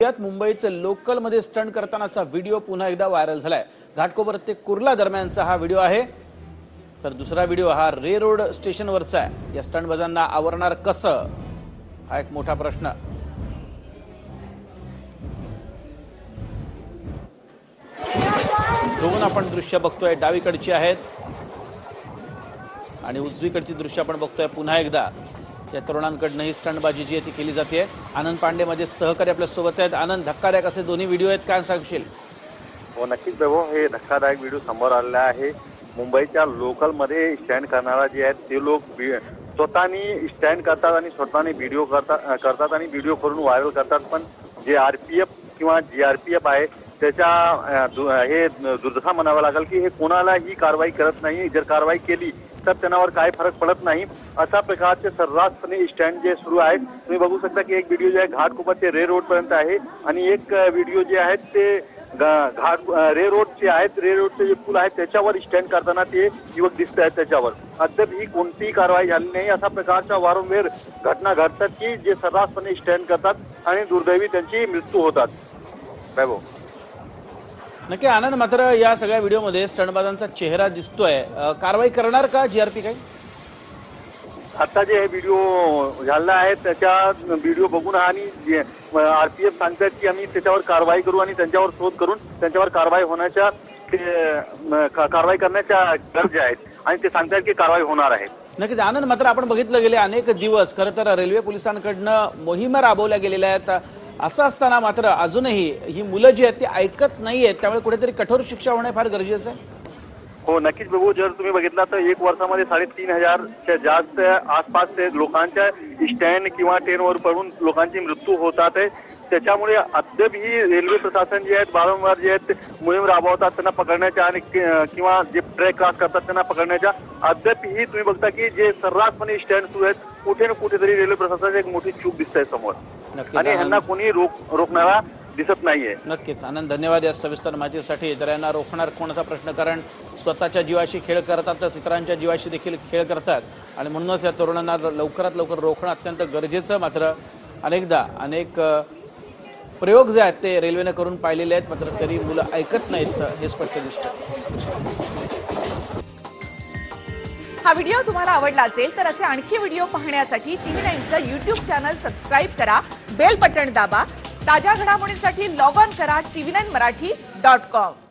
यात मुंबईत लोकलमध्ये स्टंट करतानाचा व्हिडिओ पुन्हा एकदा व्हायरल झालाय। घाटकोपर ते कुर्ला दरम्यानचा हा व्हिडिओ आहे। तर दुसरा व्हिडिओ हा रे रोड स्टेशनवरचा आहे। या स्टंटबाजांना आवरणार कसं हा एक मोठा प्रश्न। दोन आपण दृश्य बघतोय, डावीकडची आहेत आणि उजवीकडची दृश्य आपण बघतोय। पुन्हा एकदा या तरुणांकडून ही स्टंटबाजी जी आहे ती केली जाते। आनंद पांडे माझे सहकारी आपल्या सोबत आहेत। आनंद, धक्कादायक असे दोन्ही व्हिडिओ आहेत, काय सांगशील? हो नक्कीच देवो, हे धक्कादायक व्हिडिओ समोर आलेला आहे। मुंबईच्या लोकलमध्ये स्टँड करणारा जे आहेत ते लोक स्वतःनी स्टँड करतात आणि स्वतःनी व्हिडिओ करतात आणि व्हिडिओ करून व्हायरल करतात। पण जे आरपीएफ किंवा जीआरपीएफ आहे त्याच्या हे दुर्दशा म्हणावं लागेल की हे कोणालाही कारवाई करत नाही। जर कारवाई केली तर त्यांनावर काय फरक पडत नाही। अशा प्रकारचे सर्रासपणे स्टँड जे सुरू आहेत। तुम्ही बघू शकता की एक व्हिडिओ जे आहे घाटकोपर ते रे रोड पर्यंत आहे आणि एक व्हिडिओ जे आहेत ते रे रोडचे आहेत। रे रोडचे जे पूल आहेत त्याच्यावर स्टँड करताना ते युवक दिसत आहेत। त्याच्यावर अद्याप ही कोणतीही कारवाई झाली नाही। अशा प्रकारच्या वारंवार घटना घडतात की जे सर्रासपणे स्टँड करतात आणि दुर्दैवी त्यांची मृत्यू होतात। वैभव, नक्की आनंद, मात्र या सगळ्या व्हिडिओमध्ये स्टंटबाजांचा चेहरा दिसतोय, कारवाई करणार का जीआरपी काही? आता जे हे व्हिडिओ झाला आहे त्याच्या व्हिडिओ बघून आणि आरपीएफ सांगतात की आम्ही त्याच्यावर कारवाई करू आणि त्यांच्यावर शोध करून त्यांच्यावर कारवाई करण्याच्या गरज आहेत आणि ते सांगतात की कारवाई होणार आहे। नक्कीच आनंद, मात्र आपण बघितलं गेले अनेक दिवस खरं तर रेल्वे पोलिसांकडनं मोहिमा राबवल्या गेलेल्या आहेत। असं असताना मात्र अजूनही ही मुलं जी आहेत ती ऐकत नाहीयेत, त्यामुळे कुठेतरी कठोर शिक्षा होणे फार गरजेचं आहे। हो नक्कीच बघू, जर तुम्ही बघितला तर एक वर्षामध्ये 3,500च्या जास्त आसपासचे लोकांच्या स्टँड किंवा ट्रेनवर पडून लोकांची मृत्यू होतात आहे। त्याच्यामुळे अद्याप ही रेल्वे प्रशासन जे आहेत वारंवार जे आहेत मोहीम राबवतात त्यांना पकडण्याच्या आणि किंवा जे ट्रॅक क्रॉस करतात त्यांना पकडण्याच्या। अद्याप ही तुम्ही बघता की जे सर्रासपणे स्टँड सुरू आहेत कुठे ना कुठेतरी रेल्वे प्रशासनाची एक मोठी चूक दिसत आहे समोर आणि यांना कोणी रोखणारा दिसत नाहीये। नक्कीच आनंद, धन्यवाद या सविस्तर माहितीसाठी। तर यांना रोखणार कोणाचा प्रश्न, कारण स्वतःच्या जीवाशी खेळ करतातच इतरांच्या जीवाशी देखील खेळ करतात आणि म्हणूनच या तरुणांना लवकरात लवकर रोखणं अत्यंत गरजेचं। मात्र अनेकदा अनेक प्रयोग जे आहेत ते रेल्वेने करून पाहिलेले आहेत, मात्र तरी मुलं ऐकत नाहीत हे स्पष्ट दिसतं। हा व्हिडिओ तुम्हाला आवडला असेल तर असे आणखी व्हिडिओ पाहण्यासाठी TV9चं YouTube चॅनल सबस्क्राइब करा, बेल बटन दाबा। ताज्या घडामोडींसाठी लॉग ऑन करा tv9marathi.com।